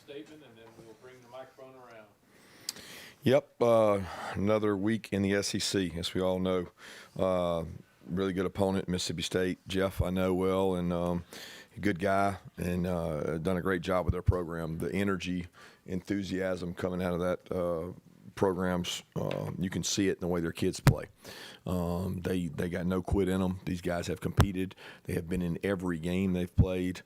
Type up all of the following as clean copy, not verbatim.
statement, and then we'll bring the microphone around. Yep, another week in the SEC, as we all know. Really good opponent, Mississippi State. Jeff, I know well, and a good guy, and done a great job with their program. The energy, enthusiasm coming out of that programs, you can see it in the way their kids play. They got no quit in them. These guys have competed. They have been in every game they've played.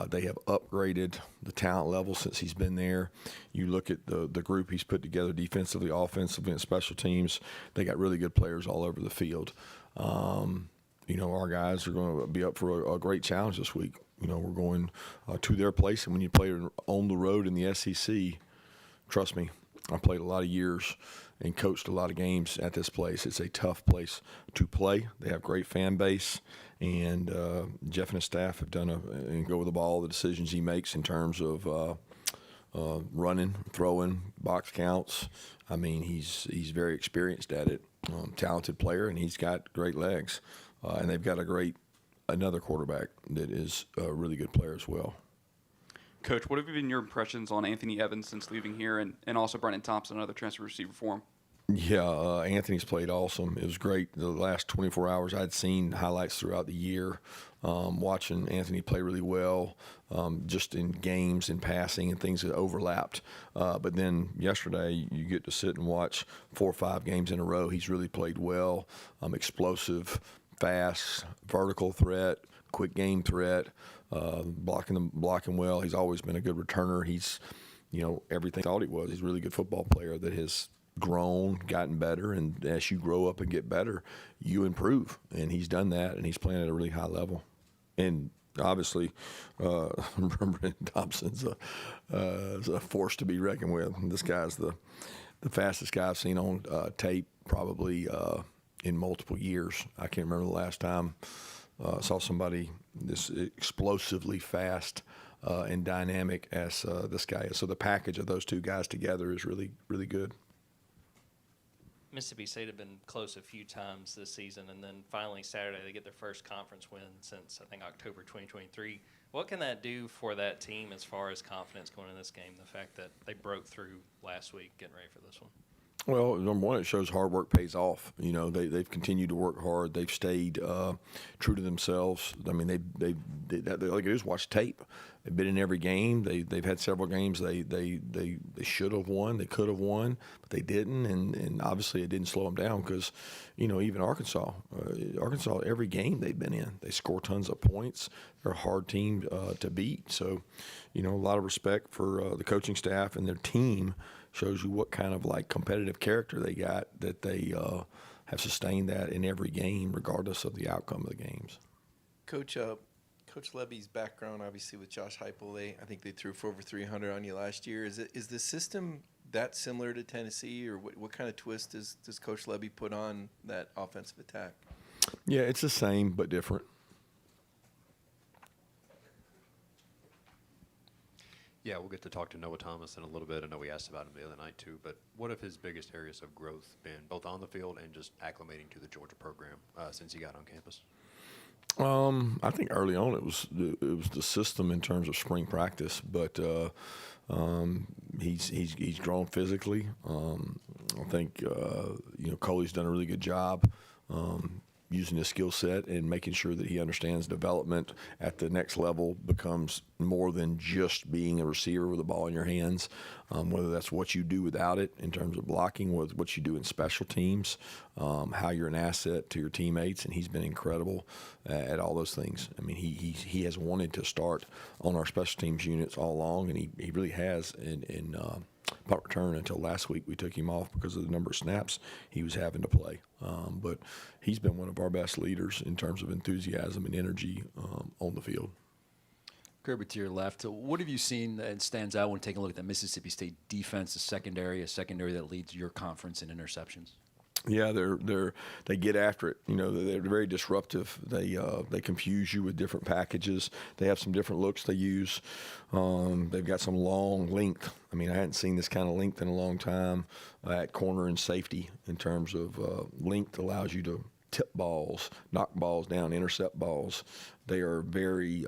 They have upgraded the talent level since he's been there. You look at the group he's put together defensively, offensively, and special teams. They got really good players all over the field. Our guys are going to be up for a great challenge this week. We're going to their place, and when you play on the road in the SEC, trust me, I played a lot of years and coached a lot of games at this place. It's a tough place to play. They have great fan base, and Jeff and his staff have done and go with the ball, the decisions he makes in terms of running, throwing, box counts. I mean, he's very experienced at it, talented player, and he's got great legs. And they've got another quarterback that is a really good player as well. Coach, what have been your impressions on Anthony Evans since leaving here, and also Brennan Thompson, another transfer receiver for him? Yeah, Anthony's played awesome. It was great. The last 24 hours, I'd seen highlights throughout the year, watching Anthony play really well, just in games and passing and things that overlapped. But then yesterday, you get to sit and watch 4 or 5 games in a row. He's really played well, explosive, fast, vertical threat, quick game threat, blocking well. He's always been a good returner. He's, everything I thought he was. He's a really good football player that has grown, gotten better, and as you grow up and get better, you improve. And he's done that, and he's playing at a really high level. And obviously, Brennan Thompson's a force to be reckoned with. This guy's the fastest guy I've seen on tape probably in multiple years. I can't remember the last time I saw somebody this explosively fast and dynamic as this guy is. So the package of those two guys together is really, really good. Mississippi State have been close a few times this season, and then finally Saturday they get their first conference win since, I think, October 2023. What can that do for that team as far as confidence going in this game, the fact that they broke through last week getting ready for this one? Well, number one, it shows hard work pays off. They've continued to work hard. They've stayed true to themselves. I mean, they all they do is watch tape. They've been in every game. They've had several games they should have won. They could have won, but they didn't. And obviously it didn't slow them down because, even Arkansas, every game they've been in, they score tons of points. They're a hard team to beat. So, a lot of respect for the coaching staff and their team. Shows you what kind of competitive character they got, that they have sustained that in every game, regardless of the outcome of the games. Coach Lebby's background, obviously with Josh Heupel, I think they threw for over 300 on you last year. Is the system that similar to Tennessee, or what kind of twist does Coach Lebby put on that offensive attack? Yeah, it's the same but different. Yeah, we'll get to talk to Noah Thomas in a little bit. I know we asked about him the other night too, but what have his biggest areas of growth been, both on the field and just acclimating to the Georgia program since he got on campus? I think early on it was the system in terms of spring practice, but he's grown physically. I think Coley's done a really good job. Using his skill set and making sure that he understands development at the next level becomes more than just being a receiver with the ball in your hands, whether that's what you do without it in terms of blocking, what you do in special teams, how you're an asset to your teammates, and he's been incredible at all those things. I mean, he has wanted to start on our special teams units all along, and he really has in punt return until last week. We took him off because of the number of snaps he was having to play. But he's been one of our best leaders in terms of enthusiasm and energy on the field. Kirby, to your left, what have you seen that stands out when taking a look at the Mississippi State defense, a secondary that leads your conference in interceptions? Yeah, they get after it. They're very disruptive. They confuse you with different packages. They have some different looks they use. They've got some long length. I mean, I hadn't seen this kind of length in a long time at corner and safety in terms of length allows you to tip balls, knock balls down, intercept balls. They are very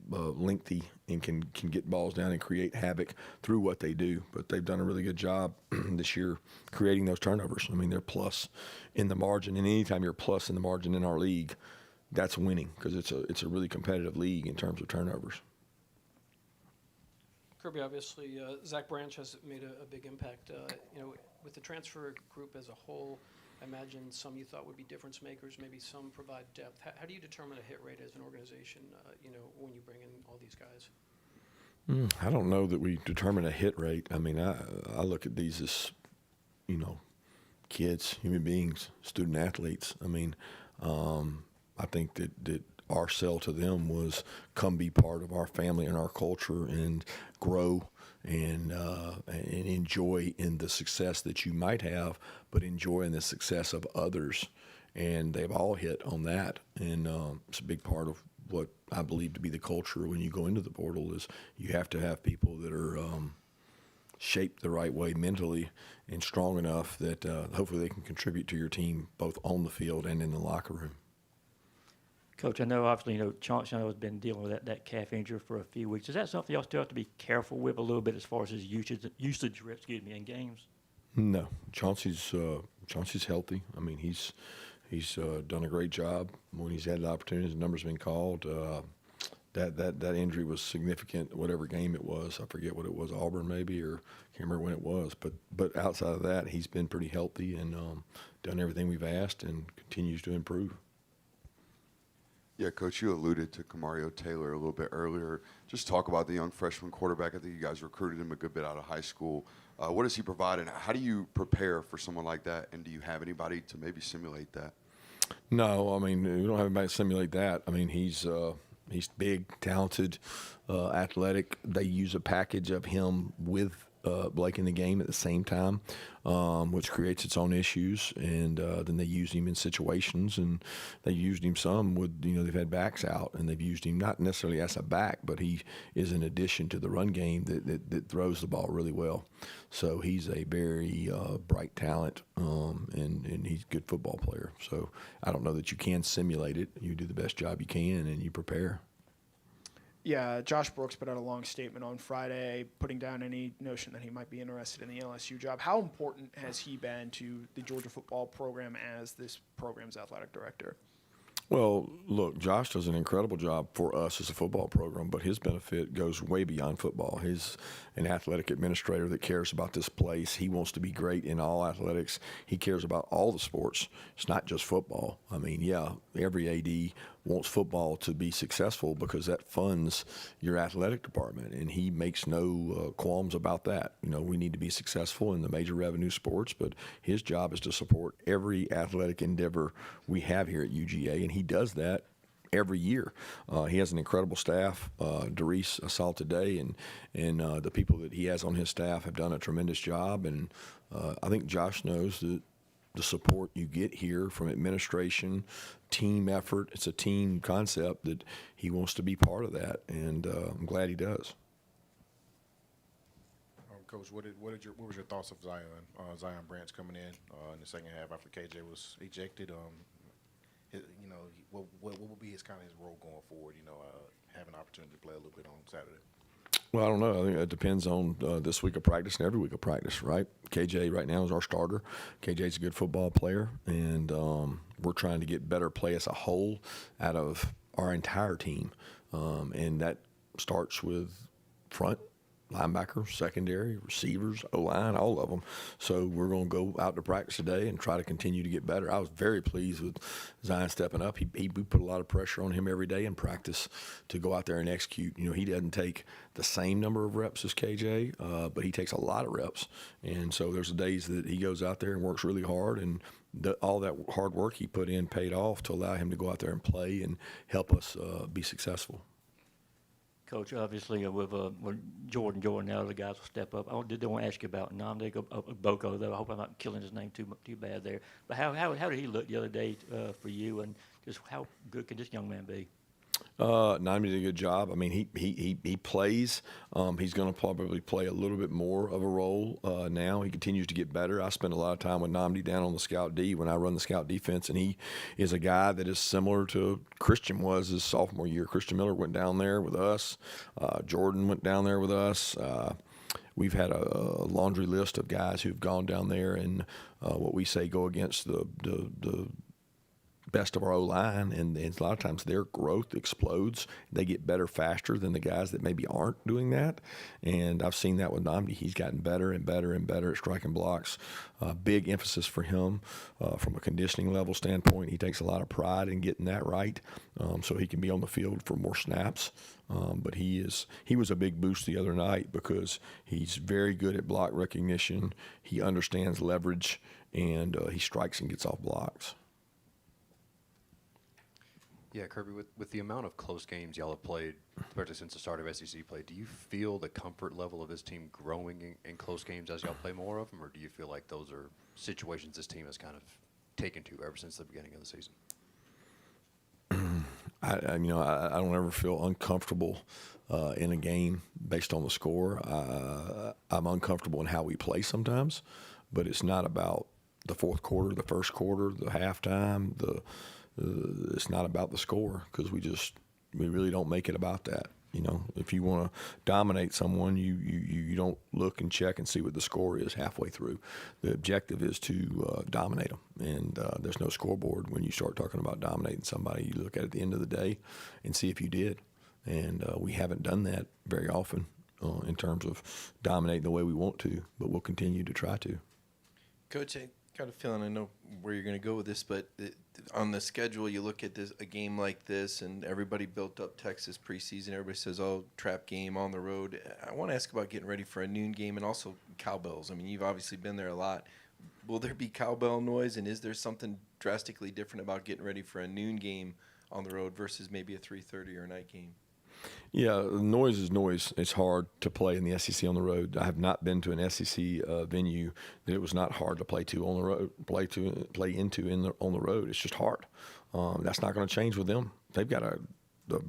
lengthy and can get balls down and create havoc through what they do. But they've done a really good job this year creating those turnovers. I mean, they're plus in the margin, and anytime you're plus in the margin in our league, that's winning because it's a really competitive league in terms of turnovers. Kirby, obviously, Zach Branch has made a big impact. With the transfer group as a whole, I imagine some you thought would be difference makers, maybe some provide depth. How do you determine a hit rate as an organization, when you bring in all these guys? I don't know that we determine a hit rate. I mean, I look at these as, kids, human beings, student athletes. I mean, I think that our sell to them was come be part of our family and our culture and grow and enjoy in the success that you might have, but enjoy in the success of others. And they've all hit on that. And it's a big part of what I believe to be the culture when you go into the portal is you have to have people that are shaped the right way mentally and strong enough that hopefully they can contribute to your team both on the field and in the locker room. Coach, I know obviously, Chauncey has been dealing with that calf injury for a few weeks. Is that something y'all still have to be careful with a little bit as far as his usage in games? No, Chauncey's healthy. I mean, he's done a great job when he's had the opportunity. His number's been called. That injury was significant. Whatever game it was, I forget what it was, Auburn maybe, or can't remember when it was. But outside of that, he's been pretty healthy and done everything we've asked and continues to improve. Yeah, Coach, you alluded to Kamario Taylor a little bit earlier. Just talk about the young freshman quarterback. I think you guys recruited him a good bit out of high school. What does he provide, and how do you prepare for someone like that, and do you have anybody to maybe simulate that? No, I mean, we don't have anybody to simulate that. I mean, he's big, talented, athletic. They use a package of him with Blake in the game at the same time, which creates its own issues. And then they use him in situations, and they used him some with, they've had backs out, and they've used him not necessarily as a back, but he is an addition to the run game that throws the ball really well. So he's a very bright talent, and he's a good football player. So I don't know that you can simulate it. You do the best job you can, and you prepare. Yeah, Josh Brooks put out a long statement on Friday, putting down any notion that he might be interested in the LSU job. How important has he been to the Georgia football program as this program's athletic director? Well, look, Josh does an incredible job for us as a football program, but his benefit goes way beyond football. He's an athletic administrator that cares about this place. He wants to be great in all athletics. He cares about all the sports. It's not just football. I mean, yeah, every AD wants football to be successful because that funds your athletic department, and he makes no qualms about that. We need to be successful in the major revenue sports, but his job is to support every athletic endeavor we have here at UGA, and he does that every year. He has an incredible staff. Doris, I saw today, and the people that he has on his staff have done a tremendous job, and I think Josh knows that the support you get here from administration, team effort, it's a team concept that he wants to be part of that, and I'm glad he does. Coach, what was your thoughts of Zion Branch coming in the second half after KJ was ejected? What will be his role going forward? Having an opportunity to play a little bit on Saturday. Well, I don't know. I think it depends on this week of practice and every week of practice, right? KJ right now is our starter. KJ's a good football player, and we're trying to get better play as a whole out of our entire team, and that starts with front, linebacker, secondary, receivers, O-line, all of them. So we're going to go out to practice today and try to continue to get better. I was very pleased with Zion stepping up. We put a lot of pressure on him every day in practice to go out there and execute. He doesn't take the same number of reps as KJ, but he takes a lot of reps. And so there's days that he goes out there and works really hard, and all that hard work he put in paid off to allow him to go out there and play and help us be successful. Coach, obviously with Jordan now, the guys will step up. I did want to ask you about Nnamdi Boko, though. I hope I'm not killing his name too bad there. But how did he look the other day for you, and just how good can this young man be? Nami did a good job. I mean, he plays. He's going to probably play a little bit more of a role now. He continues to get better. I spend a lot of time with Namdi down on the scout D when I run the scout defense, and he is a guy that is similar to Christian was his sophomore year. Christian Miller went down there with us. Jordan went down there with us. We've had a laundry list of guys who've gone down there and what we say go against the best of our O-line, and a lot of times their growth explodes. They get better faster than the guys that maybe aren't doing that, and I've seen that with Namdi. He's gotten better and better and better at striking blocks. Big emphasis for him from a conditioning level standpoint. He takes a lot of pride in getting that right, so he can be on the field for more snaps. But he was a big boost the other night because he's very good at block recognition. He understands leverage, and he strikes and gets off blocks. Yeah, Kirby, with the amount of close games y'all have played, especially since the start of SEC play, do you feel the comfort level of this team growing in close games as y'all play more of them, or do you feel like those are situations this team has kind of taken to ever since the beginning of the season? I don't ever feel uncomfortable in a game based on the score. I'm uncomfortable in how we play sometimes, but it's not about the fourth quarter, the first quarter, the halftime, it's not about the score because we really don't make it about that. You know, if you want to dominate someone, you don't look and check and see what the score is halfway through. The objective is to dominate them, and there's no scoreboard when you start talking about dominating somebody. You look at it at the end of the day and see if you did, and we haven't done that very often in terms of dominating the way we want to, but we'll continue to try to. Coach, I got a feeling I know where you're going to go with this, but on the schedule, you look at a game like this, and everybody built up Texas preseason. Everybody says, oh, trap game on the road. I want to ask about getting ready for a noon game and also cowbells. I mean, you've obviously been there a lot. Will there be cowbell noise, and is there something drastically different about getting ready for a noon game on the road versus maybe a 3:30 or a night game? Yeah, noise is noise. It's hard to play in the SEC on the road. I have not been to an SEC venue that it was not hard to play to on the road, play into on the road. It's just hard. That's not going to change with them. They've got a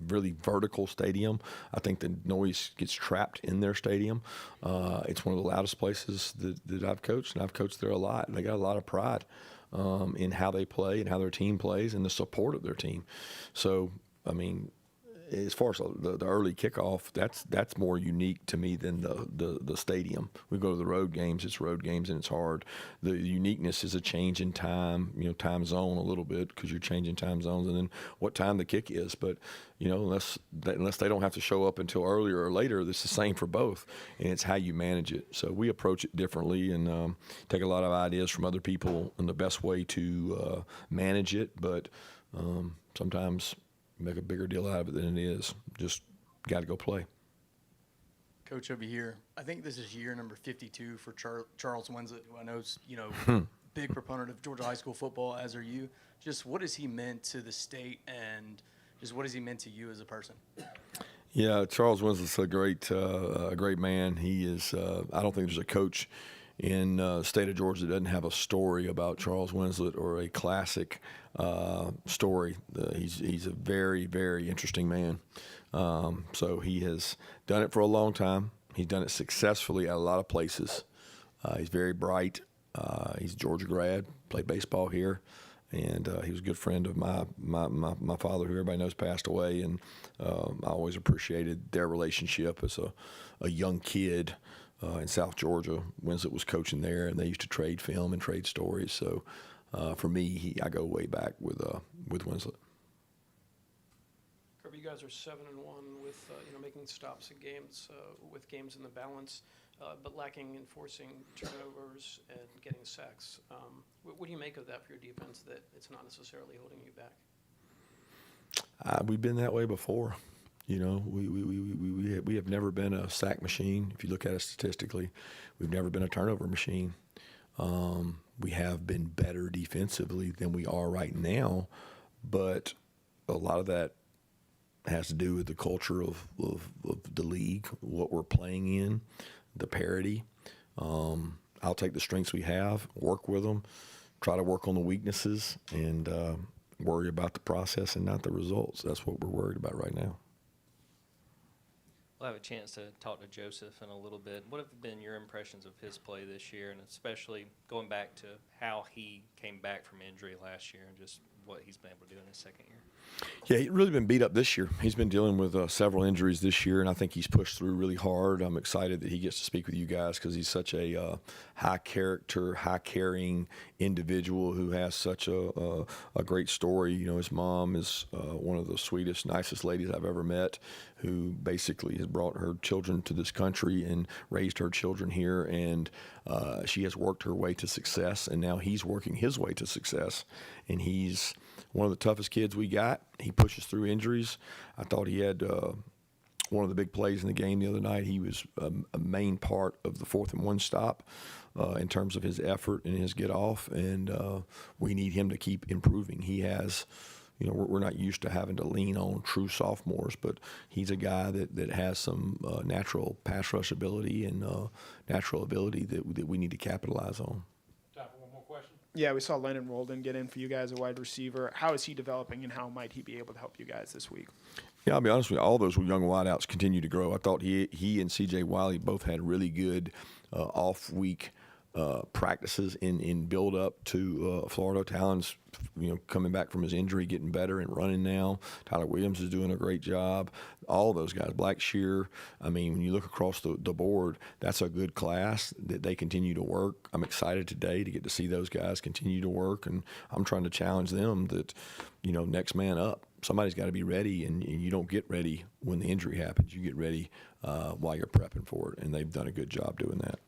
really vertical stadium. I think the noise gets trapped in their stadium. It's one of the loudest places that I've coached, and I've coached there a lot. They got a lot of pride in how they play and how their team plays and the support of their team. So, I mean, as far as the early kickoff, that's more unique to me than the stadium. We go to the road games, it's road games, and it's hard. The uniqueness is a change in time, time zone a little bit because you're changing time zones, and then what time the kick is. But unless they don't have to show up until earlier or later, it's the same for both, and it's how you manage it. So we approach it differently and take a lot of ideas from other people on the best way to manage it. But sometimes make a bigger deal out of it than it is. Just got to go play. Coach, over here, I think this is year number 52 for Charles Winslet, who I know is, big proponent of Georgia high school football, as are you. Just what has he meant to the state, and just what has he meant to you as a person? Yeah, Charles Winslet's a great man. He is. I don't think there's a coach in the state of Georgia that doesn't have a story about Charles Winslet or a classic story. He's a very, very interesting man. So he has done it for a long time. He's done it successfully at a lot of places. He's very bright. He's a Georgia grad, played baseball here, and he was a good friend of my father, who everybody knows passed away. And I always appreciated their relationship as a young kid. In South Georgia, Winslet was coaching there, and they used to trade film and trade stories. So, for me, I go way back with Winslet. Kirby, you guys are 7-1 with making stops at games, with games in the balance, but lacking enforcing turnovers and getting sacks. What do you make of that for your defense? That it's not necessarily holding you back. We've been that way before. We have never been a sack machine. If you look at it statistically, we've never been a turnover machine. We have been better defensively than we are right now, but a lot of that has to do with the culture of the league, what we're playing in, the parity. I'll take the strengths we have, work with them, try to work on the weaknesses, and worry about the process and not the results. That's what we're worried about right now. We'll have a chance to talk to Joseph in a little bit. What have been your impressions of his play this year, and especially going back to how he came back from injury last year and just what he's been able to do in his second year? Yeah, he's really been beat up this year. He's been dealing with several injuries this year, and I think he's pushed through really hard. I'm excited that he gets to speak with you guys because he's such a high-character, high-carrying individual who has such a great story. You know, his mom is one of the sweetest, nicest ladies I've ever met, who basically has brought her children to this country and raised her children here, and she has worked her way to success, and now he's working his way to success, and he's one of the toughest kids we got. He pushes through injuries. I thought he had one of the big plays in the game the other night. He was a main part of the 4th and 1 stop in terms of his effort and his get off, and we need him to keep improving. He has, you know, we're not used to having to lean on true sophomores, but he's a guy that has some natural pass rush ability and natural ability that we need to capitalize on. Time for one more question. Yeah, we saw Lennon Roldan get in for you guys, a wide receiver. How is he developing, and how might he be able to help you guys this week? Yeah, I'll be honest with you, all those young wideouts continue to grow. I thought he and C.J. Wiley both had really good off-week practices in build-up to Florida. Talon's, you know, coming back from his injury, getting better and running now. Tyler Williams is doing a great job. All those guys, Blackshear. I mean, when you look across the board, that's a good class that they continue to work. I'm excited today to get to see those guys continue to work, and I'm trying to challenge them that, you know, next man up. Somebody's got to be ready, and you don't get ready when the injury happens. You get ready while you're prepping for it, and they've done a good job doing that.